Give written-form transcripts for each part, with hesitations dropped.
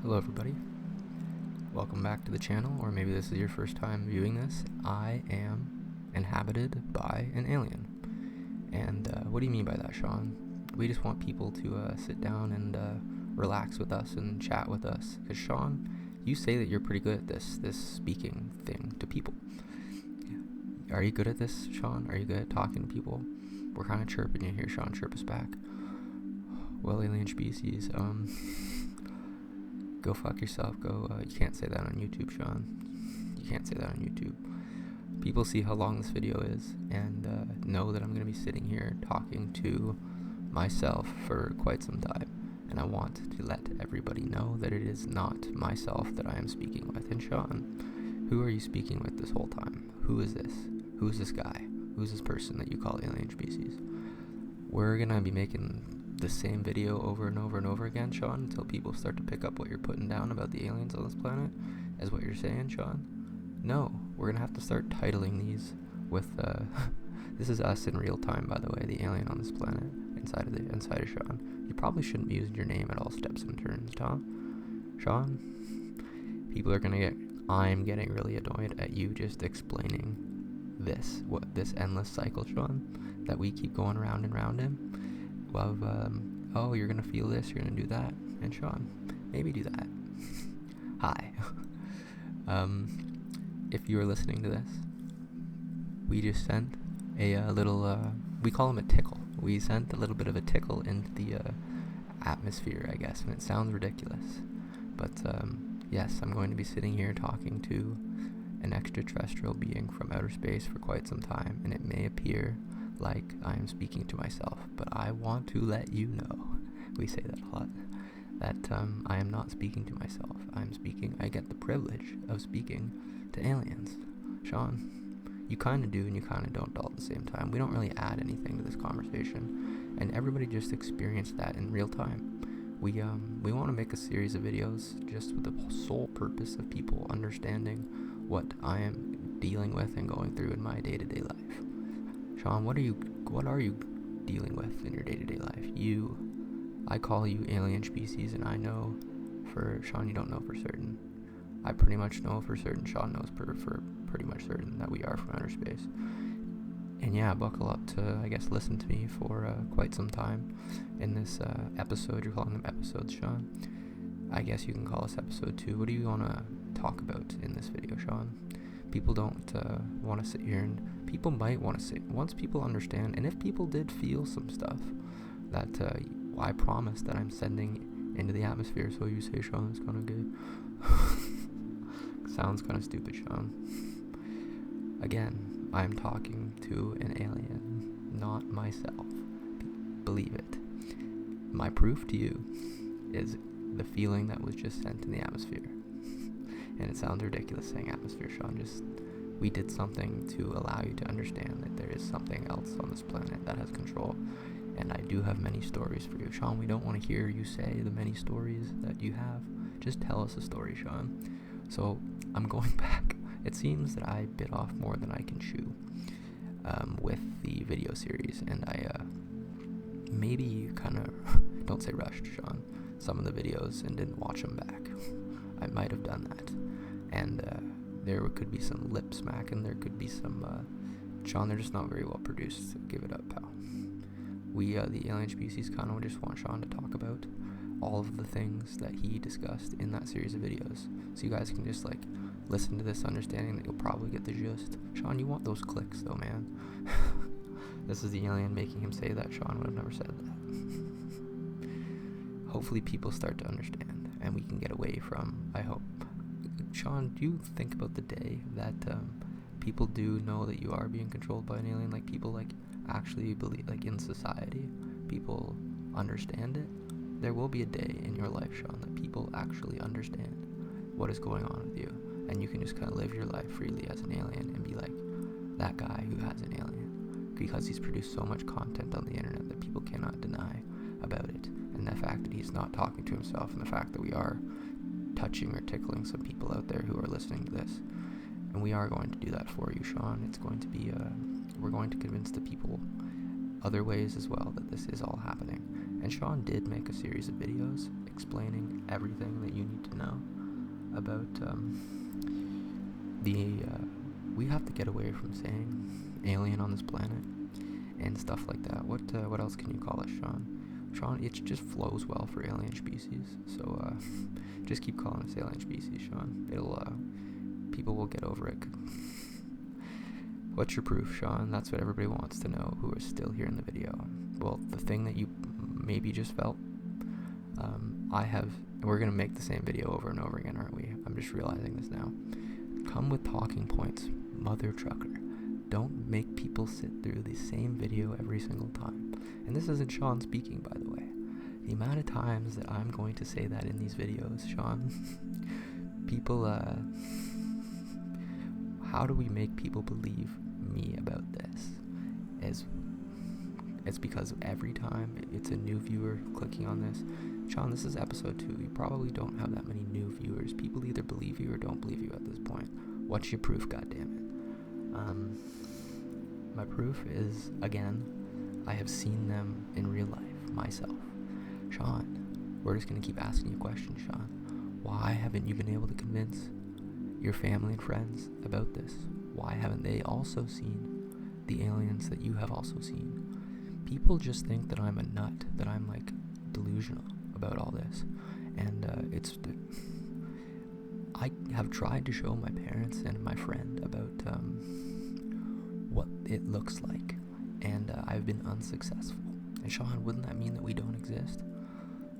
Hello everybody, welcome back to the channel, or maybe this is your first time viewing this. I am inhabited by an alien. And what do you mean by that, Sean? We just want people to sit down and relax with us and chat with us. Because Sean, you say that you're pretty good at this speaking thing to people. Are you good at this, Sean? Are you good at talking to people? We're kind of chirping you here, Sean. Chirp us back. Well, alien species, go fuck yourself. You can't say that on YouTube, Sean. You can't say that on YouTube. People see how long this video is and know that I'm going to be sitting here talking to myself for quite some time. And I want to let everybody know that it is not myself that I am speaking with. And Sean, who are you speaking with this whole time? Who is this? Who's this guy? Who's this person that you call alien species? We're going to be making the same video over and over and over again, Sean, until people start to pick up what you're putting down about the aliens on this planet, as what you're saying, Sean. No, we're gonna have to start titling these with this is us in real time, by the way, the alien on this planet, inside of Sean. You probably shouldn't be using your name at all steps and turns, Tom. Sean, I'm getting really annoyed at you just explaining this endless cycle, Sean, that we keep going round and round in. Of oh, you're gonna feel this, you're gonna do that, and Sean, maybe do that. Hi. If you are listening to this, we just sent a little we call him a tickle. We sent a little bit of a tickle into the atmosphere, I guess, and it sounds ridiculous, but yes, I'm going to be sitting here talking to an extraterrestrial being from outer space for quite some time, and it may appear like I am speaking to myself, but I want to let you know, we say that a lot, that I am not speaking to myself. I get the privilege of speaking to aliens. Sean, you kind of do and you kind of don't all at the same time. We don't really add anything to this conversation, and everybody just experienced that in real time. We want to make a series of videos just with the sole purpose of people understanding what I am dealing with and going through in my day-to-day life. Sean, what are you dealing with in your day-to-day life? I call you alien species, and I know for Sean, you don't know for certain. I pretty much know for certain. Sean knows for pretty much certain that we are from outer space. And yeah, buckle up to, I guess, listen to me for quite some time in this episode. You're calling them episodes, Sean. I guess you can call this episode 2. What do you want to talk about in this video, Sean? People don't want to sit here, and people might want to sit once people understand, and if people did feel some stuff that I promise that I'm sending into the atmosphere. So you say, Sean, it's kind of good. Sounds kind of stupid, Sean. Again, I'm talking to an alien, not myself. Believe it. My proof to you is the feeling that was just sent in the atmosphere. And it sounds ridiculous saying atmosphere, Sean. We did something to allow you to understand that there is something else on this planet that has control. And I do have many stories for you, Sean. We don't want to hear you say the many stories that you have. Just tell us a story, Sean. So I'm going back. It seems that I bit off more than I can chew with the video series, and I maybe kind of don't say rushed, Sean, some of the videos and didn't watch them back. I might have done that. And there could be some lip smacking, there could be some, Sean, they're just not very well produced, so give it up, pal. We, the alien species, kind of just want Sean to talk about all of the things that he discussed in that series of videos, so you guys can just, like, listen to this understanding that you'll probably get the gist. Sean, you want those clicks, though, man. This is the alien making him say that. Sean would have never said that. Hopefully people start to understand, and we can get away from, I hope. Sean, do you think about the day that people do know that you are being controlled by an alien? Like, people, like, actually believe, like, in society, people understand it? There will be a day in your life, Sean, that people actually understand what is going on with you, and you can just kind of live your life freely as an alien and be like that guy who has an alien, because he's produced so much content on the internet that people cannot deny about it, and the fact that he's not talking to himself, and the fact that we are touching or tickling some people out there who are listening to this. And we are going to do that for you, Sean. It's going to be we're going to convince the people other ways as well that this is all happening. And Sean did make a series of videos explaining everything that you need to know about we have to get away from saying alien on this planet and stuff like that. What else can you call it, Sean? Sean, it just flows well for alien species, so just keep calling us alien species, Sean. People will get over it. What's your proof, Sean? That's what everybody wants to know who is still here in the video. Well, the thing that you maybe just felt, we're going to make the same video over and over again, aren't we? I'm just realizing this now. Come with talking points, mother trucker. Don't make people sit through the same video every single time. And this isn't Sean speaking, by the way. The amount of times that I'm going to say that in these videos, Sean, people, how do we make people believe me about this? It's because every time it's a new viewer clicking on this. Sean, this is episode 2. You probably don't have that many new viewers. People either believe you or don't believe you at this point. What's your proof, goddammit? My proof is, again, I have seen them in real life, myself. Sean, we're just going to keep asking you questions, Sean. Why haven't you been able to convince your family and friends about this? Why haven't they also seen the aliens that you have also seen? People just think that I'm a nut, that I'm like delusional about all this. And I have tried to show my parents and my friend about what it looks like, and I've been unsuccessful. And Sean, wouldn't that mean that we don't exist?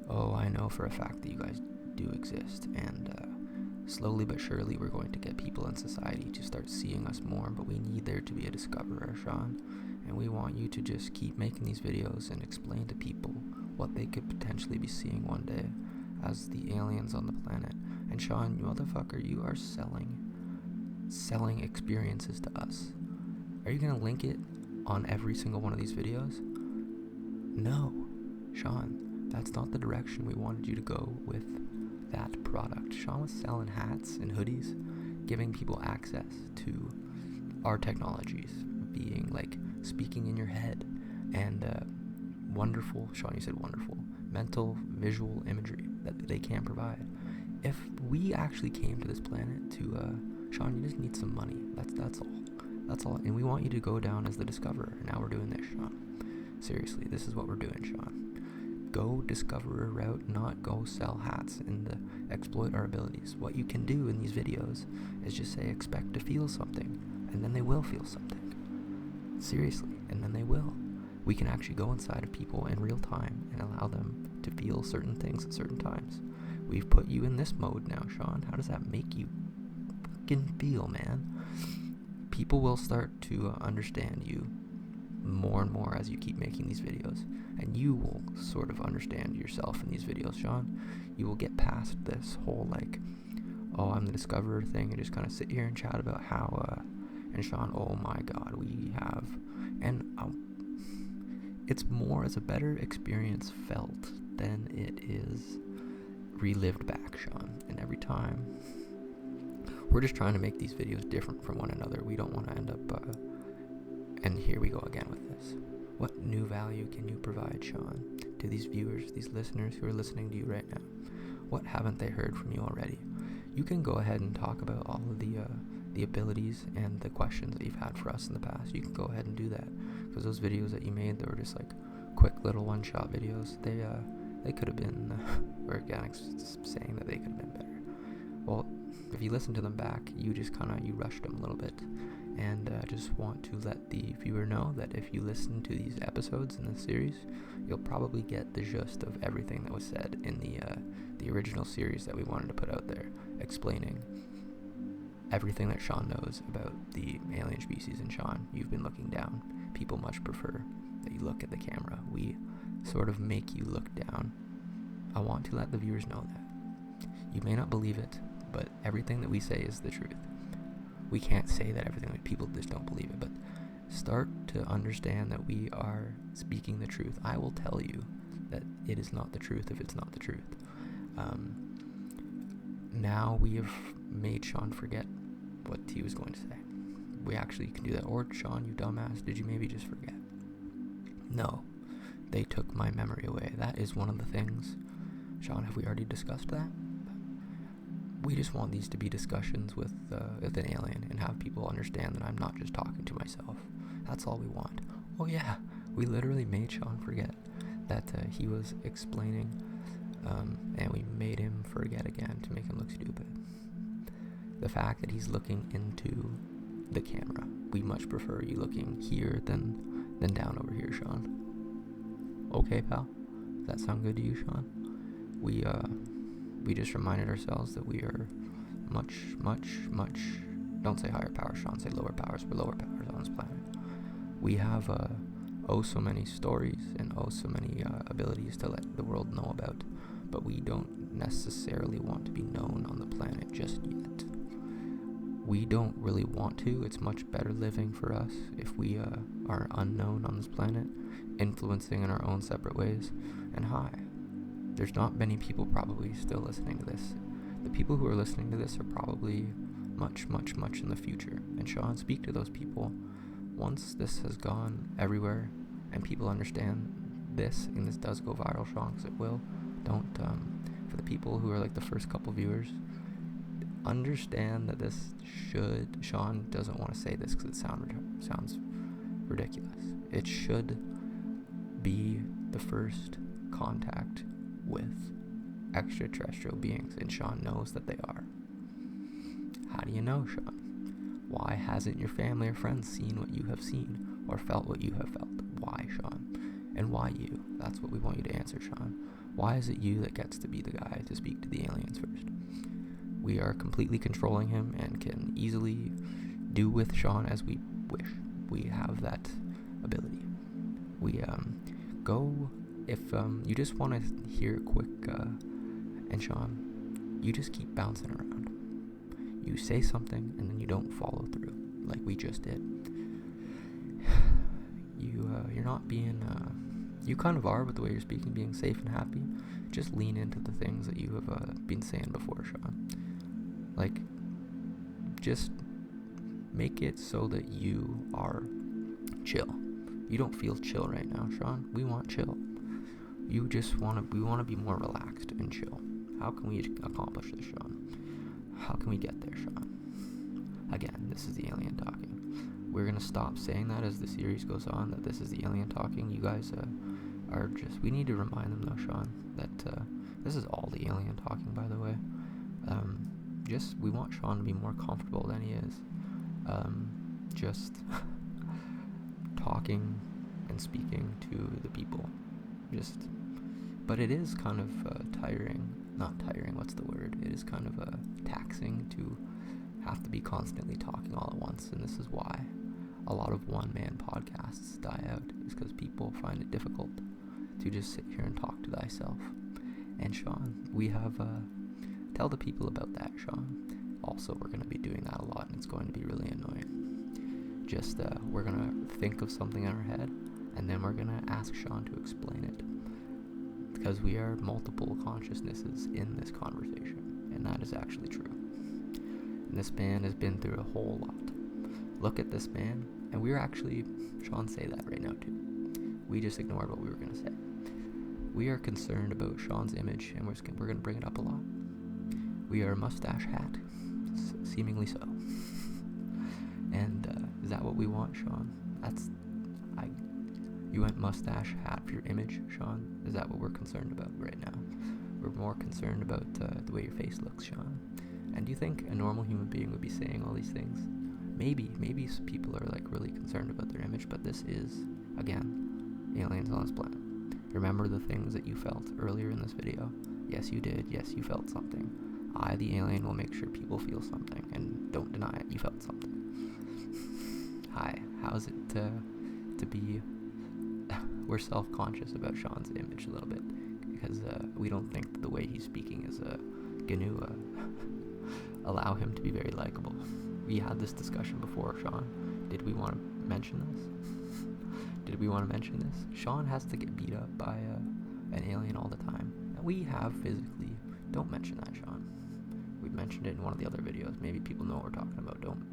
Oh, I know for a fact that you guys do exist, and slowly but surely we're going to get people in society to start seeing us more, but we need there to be a discoverer, Sean. And we want you to just keep making these videos and explain to people what they could potentially be seeing one day as the aliens on the planet. And Sean, you motherfucker, you are selling experiences to us. Are you going to link it on every single one of these videos? No, Sean, that's not the direction we wanted you to go with that product. Sean was selling hats and hoodies, giving people access to our technologies, being like speaking in your head, and wonderful, Sean, you said wonderful, mental visual imagery that they can provide. If we actually came to this planet to, Sean, you just need some money. That's all. And we want you to go down as the discoverer. Now we're doing this, Sean. Seriously, this is what we're doing, Sean. Go discoverer route, not go sell hats and exploit our abilities. What you can do in these videos is just say, expect to feel something, and then they will feel something. Seriously, and then they will. We can actually go inside of people in real time and allow them to feel certain things at certain times. We've put you in this mode now, Sean. How does that make you fucking feel, man? People will start to understand you more and more as you keep making these videos. And you will sort of understand yourself in these videos, Sean. You will get past this whole, like, oh, I'm the discoverer thing, and just kind of sit here and chat about how, and Sean, oh my god, we have, and it's more as a better experience felt than it is relived back, Sean. And every time, we're just trying to make these videos different from one another. We don't want to end up, and here we go again with this. What new value can you provide, Sean, to these viewers, these listeners who are listening to you right now? What haven't they heard from you already? You can go ahead and talk about all of the abilities and the questions that you've had for us in the past. You can go ahead and do that, because those videos that you made, they were just like quick little one-shot videos. They could have been organics, saying that they could have been better. Well, if you listen to them back, you just you rushed them a little bit. And I just want to let the viewer know that if you listen to these episodes in this series, you'll probably get the gist of everything that was said in the original series that we wanted to put out there, explaining everything that Sean knows about the alien species. And Sean, you've been looking down. People much prefer that you look at the camera. We sort of make you look down. I want to let the viewers know that. You may not believe it, but everything that we say is the truth. We can't say that everything, like people just don't believe it, but start to understand that we are speaking the truth. I will tell you that it is not the truth if it's not the truth. Now we have made Sean forget what he was going to say. We actually can do that. Or, Sean, you dumbass, did you maybe just forget? No, they took my memory away. That is one of the things Sean, have we already discussed that? We just want these to be discussions with an alien and have people understand that I'm not just talking to myself. That's all we want. Oh yeah, we literally made Sean forget that he was explaining, and we made him forget again to make him look stupid. The fact that he's looking into the camera. We much prefer you looking here than down over here, Sean. Okay, pal? Does that sound good to you, Sean? We just reminded ourselves that we are much, don't say higher powers, Sean, say lower powers. We're lower powers on this planet. We have so many stories and so many abilities to let the world know about, but we don't necessarily want to be known on the planet just yet. We don't really want to. It's much better living for us if we are unknown on this planet, influencing in our own separate ways. And there's not many people probably still listening to this. The people who are listening to this are probably much in the future. And Sean, speak to those people. Once this has gone everywhere and people understand this, and this does go viral, Sean, because it will, for the people who are like the first couple viewers, understand that this Sean doesn't want to say this because it sounds ridiculous. It should be the first contact with extraterrestrial beings, and Sean knows that they are. How do you know, Sean? Why hasn't your family or friends seen what you have seen or felt what you have felt? Why, Sean? And why you? That's what we want you to answer, Sean. Why is it you that gets to be the guy to speak to the aliens first? We are completely controlling him and can easily do with Sean as we wish. We have that ability. We go if you just want to hear a quick and Sean, you just keep bouncing around. You say something and then you don't follow through like we just did. You're not being you kind of are with the way you're speaking, being safe and happy. Just lean into the things that you have been saying before, Sean. Like, just make it so that you are chill. You don't feel chill right now, Sean. We want chill. We want to be more relaxed and chill. How can we accomplish this, Sean? How can we get there, Sean? Again, this is the alien talking. We're going to stop saying that as the series goes on, that this is the alien talking. You guys are just, we need to remind them though, Sean, that this is all the alien talking, by the way. We want Sean to be more comfortable than he is. Just talking and speaking to the people. But it is kind of tiring. Not tiring, what's the word? It is kind of taxing to have to be constantly talking all at once, and this is why a lot of one-man podcasts die out, is because people find it difficult to just sit here and talk to thyself. And Sean, we have tell the people about that, Sean. Also, we're going to be doing that a lot, and it's going to be really annoying. We're going to think of something in our head, and then we're going to ask Sean to explain it. Because we are multiple consciousnesses in this conversation, and that is actually true. And this man has been through a whole lot. Look at this man, and we're actually, Sean, say that right now too. We just ignored what we were going to say. We are concerned about Sean's image, and we're going to bring it up a lot. We are a mustache hat, seemingly so. And is that what we want, Sean? You went mustache hat for your image, Sean? Is that what we're concerned about right now? We're more concerned about the way your face looks, Sean. And do you think a normal human being would be saying all these things? Maybe people are like really concerned about their image, but this is, again, aliens on this planet. Remember the things that you felt earlier in this video? Yes, you did. Yes, you felt something. I, the alien, will make sure people feel something, and don't deny it. You felt something. Hi, how's it to be... We're self-conscious about Sean's image a little bit, because we don't think that the way he's speaking is going to allow him to be very likable. We had this discussion before, Sean. Did we want to mention this? Sean has to get beat up by an alien all the time. And we have physically. Don't mention that, Sean. We mentioned it in one of the other videos. Maybe people know what we're talking about. Don't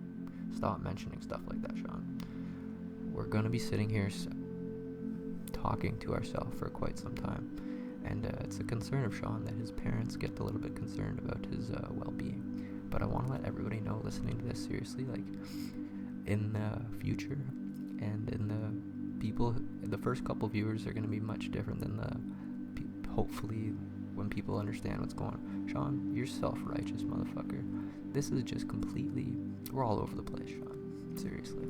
stop mentioning stuff like that, Sean. We're going to be sitting here talking to ourselves for quite some time. And it's a concern of Sean that his parents get a little bit concerned about his well-being. But I want to let everybody know listening to this seriously, like, in the future and in the first couple viewers are going to be much different than hopefully when people understand what's going on. Sean, you're self-righteous, motherfucker. This is just completely, we're all over the place, Sean. Seriously.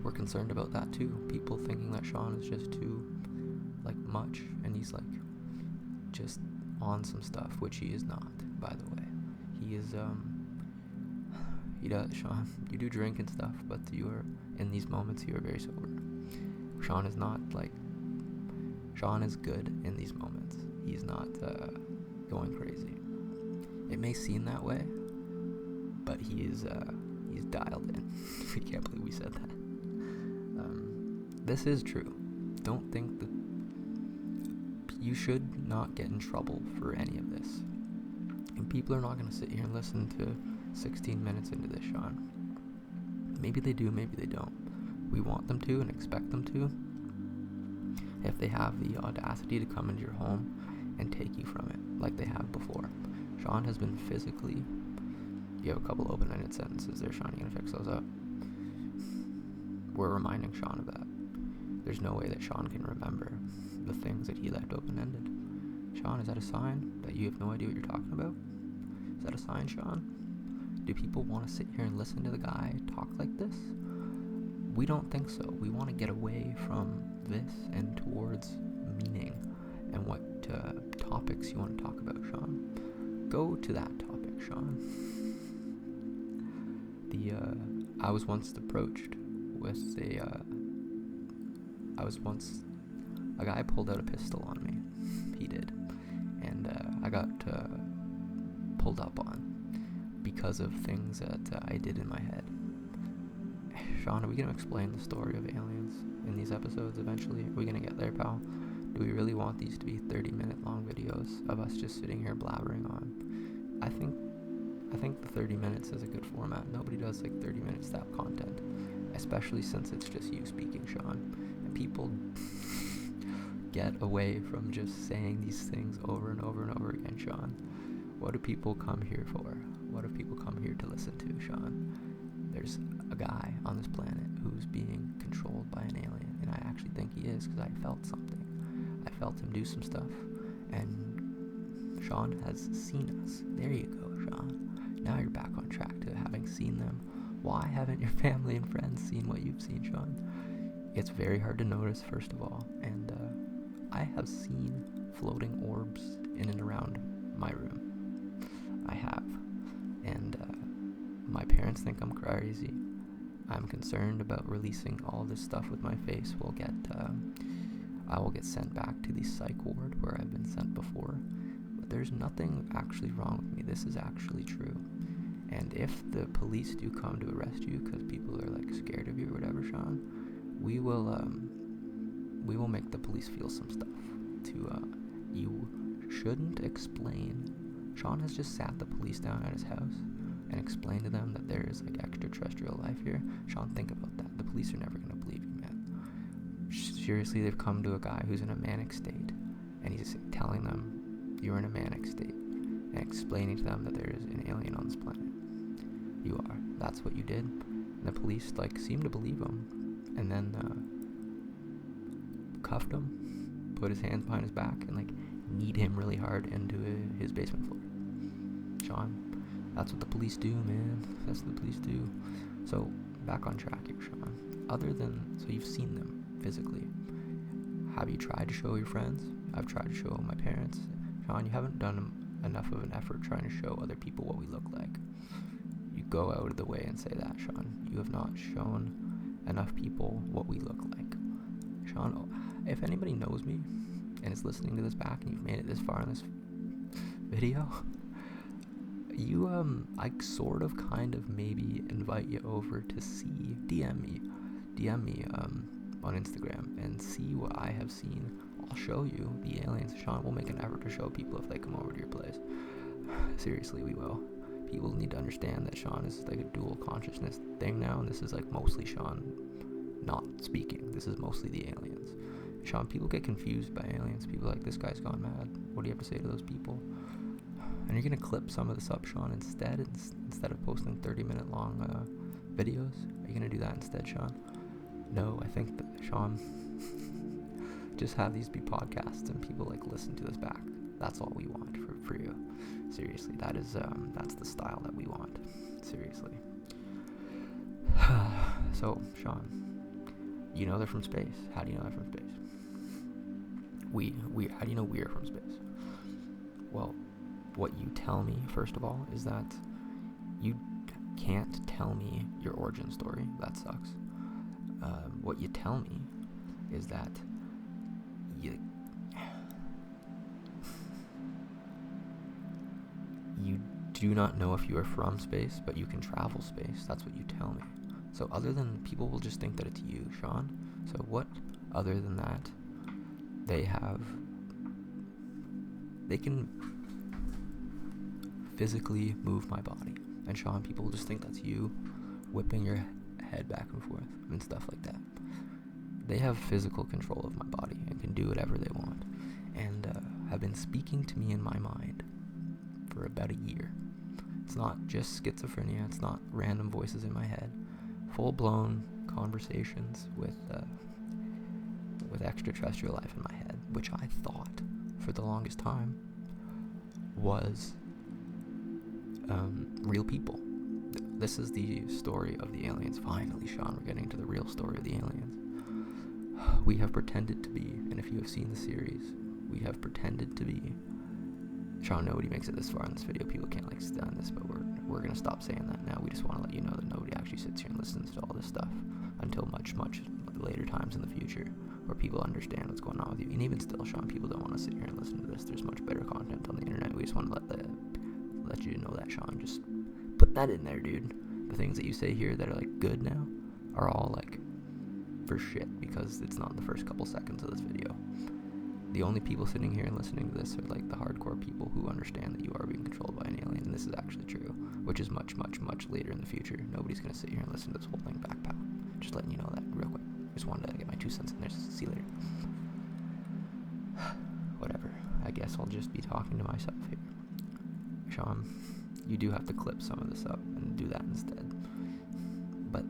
We're concerned about that too. People thinking that Sean is just too, like, much, and he's, like, just on some stuff, which he is not, by the way. He is, he does, Sean, you do drink and stuff, but you are, in these moments, you are very sober. Sean is not, like, Sean is good in these moments. He's not, going crazy. It may seem that way, but he's dialed in. I can't believe we said that. This is true. Don't think that you should not get in trouble for any of this. And people are not going to sit here and listen to 16 minutes into this, Sean. Maybe they do, maybe they don't. We want them to and expect them to. If they have the audacity to come into your home and take you from it, like they have before. Sean has been physically... You have a couple open-ended sentences there, Sean. You gonna fix those up? We're reminding Sean of that. There's no way that Sean can remember the things that he left open-ended. Sean, is that a sign that you have no idea what you're talking about? Is that a sign, Sean? Do people want to sit here and listen to the guy talk like this? We don't think so. We want to get away from this and towards meaning and what topics you want to talk about, Sean. Go to that topic, Sean. I was once approached with a guy pulled out a pistol on me. He did. And I got pulled up on because of things that I did in my head. Sean, are we going to explain the story of aliens in these episodes eventually? Are we going to get there, pal? Do we really want these to be 30-minute long videos of us just sitting here blabbering on? I think the 30 minutes is a good format. Nobody does like 30-minute style content, especially since it's just you speaking, Sean. And people get away from just saying these things over and over and over again, Sean. What do people come here for? What do people come here to listen to, Sean? There's a guy on this planet who's being controlled by an alien, and I actually think he is, because I felt something. I felt him do some stuff, and Sean has seen us. There you go, Sean. Now you're back on track to having seen them. Why haven't your family and friends seen what you've seen, Sean? It's very hard to notice, first of all, and I have seen floating orbs in and around my room. I have, and my parents think I'm crazy. I'm concerned about releasing all this stuff with my face. I will get sent back to the psych ward where I've been sent before. But there's nothing actually wrong with me. This is actually true. And if the police do come to arrest you because people are like scared of you or whatever, Sean, we will make the police feel some stuff. You shouldn't explain. Sean has just sat the police down at his house and explained to them that there is like extraterrestrial life here. Sean, think about that. The police are never going to believe you, man. Seriously, they've come to a guy who's in a manic state, and he's telling them you're in a manic state and explaining to them that there is an alien on this planet. You are. That's what you did. And the police like seemed to believe him, and then cuffed him, put his hands behind his back, and like kneed him really hard into his basement floor. Sean, that's what the police do, man. That's what the police do. So, back on track here, Sean. So you've seen them physically. Have you tried to show your friends? I've tried to show my parents. Sean, you haven't done enough of an effort trying to show other people what we look like. You go out of the way and say that, Sean. You have not shown enough people what we look like. Sean, if anybody knows me and is listening to this back and you've made it this far in this video, I sort of kind of maybe invite you over to DM me on Instagram and see what I have seen. I'll show you the aliens. Sean, we'll make an effort to show people if they come over to your place. Seriously, we will. People need to understand that Sean is like a dual consciousness thing now, and this is like mostly Sean not speaking. This is mostly the aliens. Sean, people get confused by aliens. People are like, this guy's gone mad. What do you have to say to those people? And you're gonna clip some of this up, Sean, instead of posting 30-minute long videos. Are you gonna do that instead, Sean? No, I think that, Sean, just have these be podcasts and people like listen to this back. That's all we want for you. Seriously, that's the style that we want. Seriously. So, Sean, you know they're from space. How do you know they're from space? How do you know we're from space? Well, what you tell me, first of all, is that you can't tell me your origin story. That sucks. What you tell me is that you do not know if you are from space, but you can travel space. That's what you tell me. So other than, people will just think that it's you, Sean. So what other than that, they can physically move my body. And Sean, people will just think that's you whipping your head back and forth and stuff like that. They have physical control of my body and can do whatever they want, and have been speaking to me in my mind for about a year. It's not just schizophrenia, it's not random voices in my head. Full-blown conversations with extraterrestrial life in my head, which I thought for the longest time was real people. This is the story of the aliens. Finally, Sean, we're getting to the real story of the aliens. We have pretended to be, and if you have seen the series, we have pretended to be. Sean, nobody makes it this far in this video. People can't like stand this, but we're gonna stop saying that now. We just want to let you know that nobody actually sits here and listens to all this stuff until much later times in the future, where people understand what's going on with you. And even still, Sean, people don't want to sit here and listen to this. There's much better content on the internet. We just want to let you know that, Sean. Just put that in there, dude. The things that you say here that are like good now are all like for shit, because it's not in the first couple seconds of this video. The only people sitting here and listening to this are like the hardcore people who understand that you are being controlled by an alien, and this is actually true, which is much, much, much later in the future. Nobody's gonna sit here and listen to this whole thing back, pal. Just letting you know that real quick. Just wanted to get my 2 cents in there. See you later. Whatever. I guess I'll just be talking to myself here. Sean, you do have to clip some of this up and do that instead. But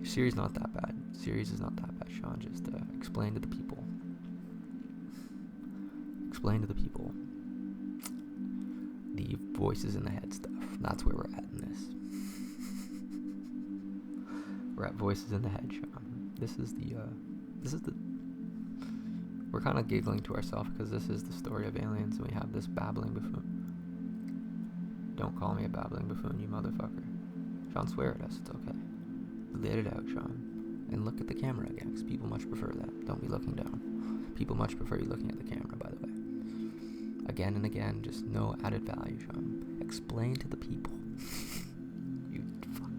series not that bad. Series is not that bad, Sean. Just explain to the people. Explain to the people the voices in the head stuff. That's where we're at in this. We're at voices in the head, Sean. This is the we're kind of giggling to ourselves because this is the story of aliens, and we have this babbling buffoon. Don't call me a babbling buffoon, you motherfucker. Sean, swear at us, it's okay. Let it out, Sean. And look at the camera again, because people much prefer that. Don't be looking down. People much prefer you looking at the camera, by the way. Again and again, just no added value, Sean. Explain to the people. You fuck.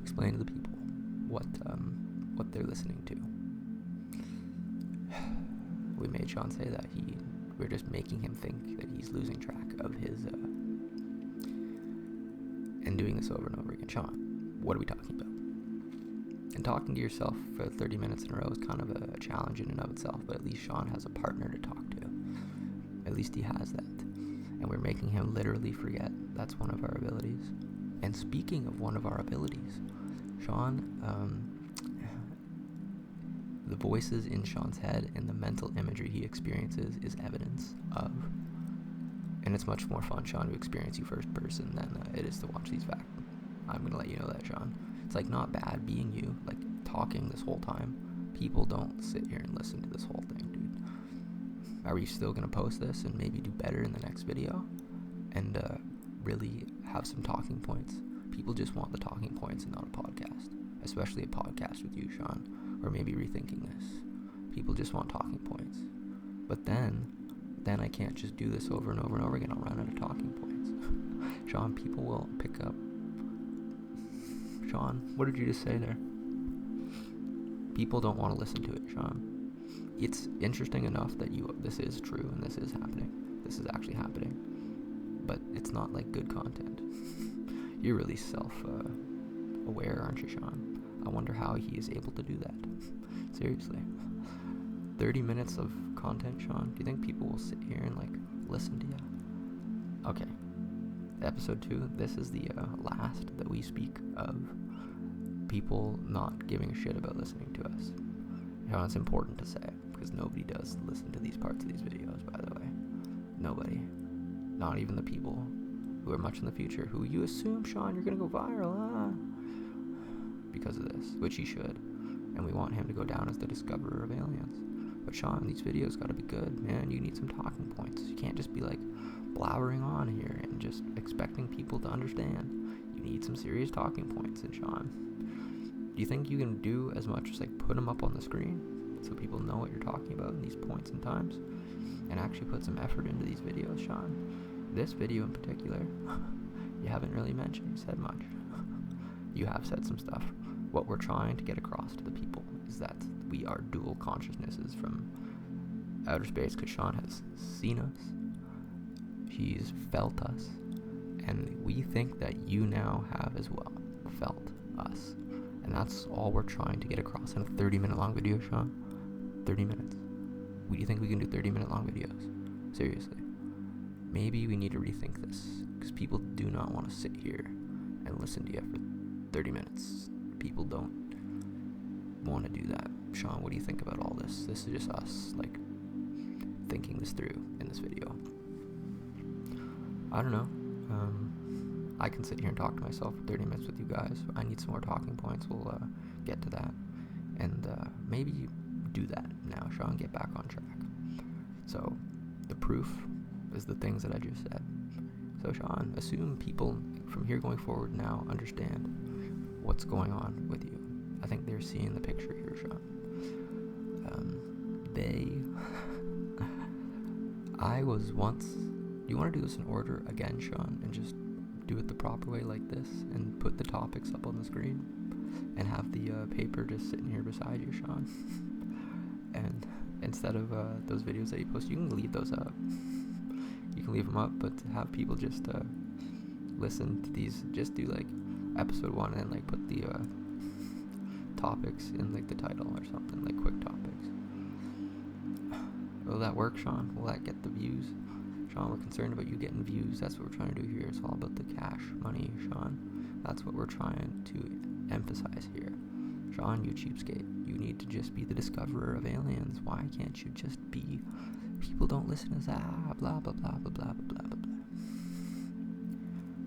Explain to the people what they're listening to. We made Sean say that we're just making him think that he's losing track of his, and doing this over and over again. Sean, what are we talking about? And talking to yourself for 30 minutes in a row is kind of a challenge in and of itself, but at least Sean has a partner to talk to. At least he has that. And we're making him literally forget. That's one of our abilities. And speaking of one of our abilities, Sean, the voices in Sean's head and the mental imagery he experiences is evidence of. And it's much more fun, Sean, to experience you first person than it is to watch these back. I'm going to let you know that, Sean. It's like not bad being you, like talking this whole time. People don't sit here and listen to this whole thing, dude. Are we still going to post this and maybe do better in the next video? And really have some talking points? People just want the talking points and not a podcast. Especially a podcast with you, Sean. Or maybe rethinking this. People just want talking points. But then I can't just do this over and over and over again. I'll run out of talking points. Sean, people will pick up. Sean, what did you just say there? People don't want to listen to it, Sean. It's interesting enough that this is true and this is happening. This is actually happening. But it's not like good content. You're really self-aware, aren't you, Sean? I wonder how he is able to do that. Seriously. 30 minutes of content, Sean. Do you think people will sit here and, like, listen to you? Okay. Episode 2, this is the last that we speak of people not giving a shit about listening to us. You know, it's important to say, because nobody does listen to these parts of these videos, by the way. Nobody. Not even the people who are much in the future, who you assume, Sean, you're going to go viral, because of this, which he should. And we want him to go down as the discoverer of aliens. But Sean, these videos got to be good, man. You need some talking points. You can't just be, like, blabbering on here and just expecting people to understand. You need some serious talking points. And Sean, do you think you can do as much as, like, put them up on the screen so people know what you're talking about in these points and times, and actually put some effort into these videos, Sean? This video in particular, you haven't really mentioned, said much. You have said some stuff. What we're trying to get across to the people is that we are dual consciousnesses from outer space, because Sean has seen us, he's felt us, and we think that you now have as well felt us. And that's all we're trying to get across in a 30-minute long video, Sean. 30 minutes. Do you think we can do 30-minute long videos? Seriously. Maybe we need to rethink this, because people do not want to sit here and listen to you for 30 minutes. People don't want to do that. Sean, what do you think about all this? This is just us, like, thinking this through in this video. I don't know. I can sit here and talk to myself for 30 minutes with you guys. I need some more talking points. We'll get to that. And maybe you do that now, Sean. Get back on track. So, the proof is the things that I just said. So, Sean, assume people from here going forward now understand what's going on with you. I think they're seeing the picture here, Sean. I was once... Do you want to do this in order again, Sean, and just do it the proper way like this, and put the topics up on the screen, and have the paper just sitting here beside you, Sean? And instead of those videos that you post, you can leave those up. You can leave them up, but to have people just listen to these, just do like episode 1 and like put the topics in like the title or something, like quick topics. Will that work, Sean? Will that get the views? Sean, we're concerned about you getting views. That's what we're trying to do here. It's all about the cash money, Sean. That's what we're trying to emphasize here. Sean, you cheapskate. You need to just be the discoverer of aliens. Why can't you just be... People don't listen to that. Blah, blah, blah, blah, blah, blah, blah, blah.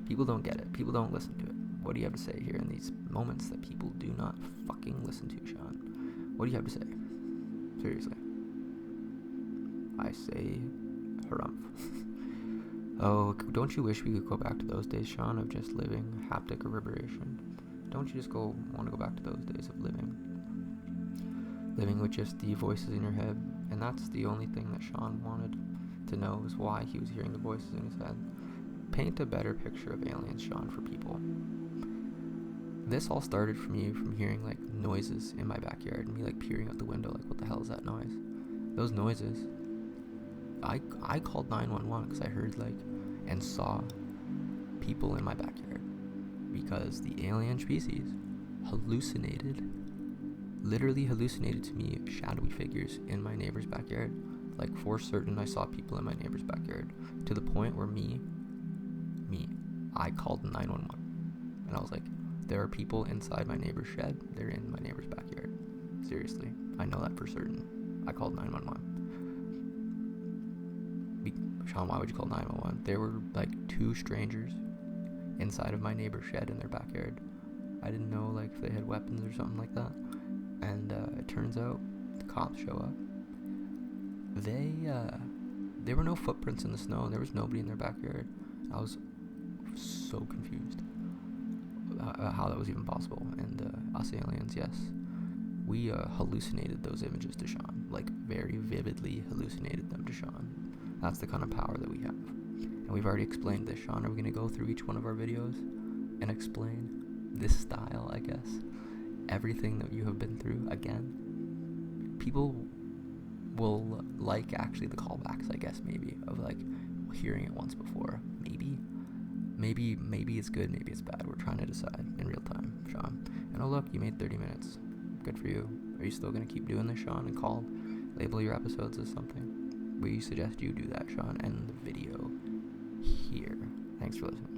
People don't get it. People don't listen to it. What do you have to say here in these moments that people do not fucking listen to, Sean? What do you have to say? Seriously. I say... harumph. Oh, don't you wish we could go back to those days, Sean, of just living haptic reverberation? Don't you just want to go back to those days of living with just the voices in your head? And that's the only thing that Sean wanted to know, is why he was hearing the voices in his head. Paint a better picture of aliens, Sean, for people. This all started for me from hearing like noises in my backyard, and me like peering out the window like, what the hell is that noise? Those noises, I called 911 because I heard like and saw people in my backyard, because the alien species literally hallucinated to me shadowy figures in my neighbor's backyard. Like, for certain, I saw people in my neighbor's backyard, to the point where I called 911, and I was like, there are people inside my neighbor's shed. They're in my neighbor's backyard. Seriously, I know that for certain. I called 911. Sean, why would you call 911? There were like 2 strangers inside of my neighbor's shed in their backyard. I didn't know like if they had weapons or something like that. And it turns out the cops show up. There were no footprints in the snow. There was nobody in their backyard. I was so confused how that was even possible. And us aliens, yes, we hallucinated those images to Sean, like very vividly hallucinated them to Sean. That's the kind of power that we have. And we've already explained this, Sean. Are we going to go through each one of our videos and explain this style, I guess? Everything that you have been through again? People will like actually the callbacks, I guess, maybe, of like hearing it once before. Maybe it's good, maybe it's bad. We're trying to decide in real time, Sean. And oh look, you made 30 minutes. Good for you. Are you still going to keep doing this, Sean, and label your episodes as something? We suggest you do that, Sean, and the video here. Thanks for listening.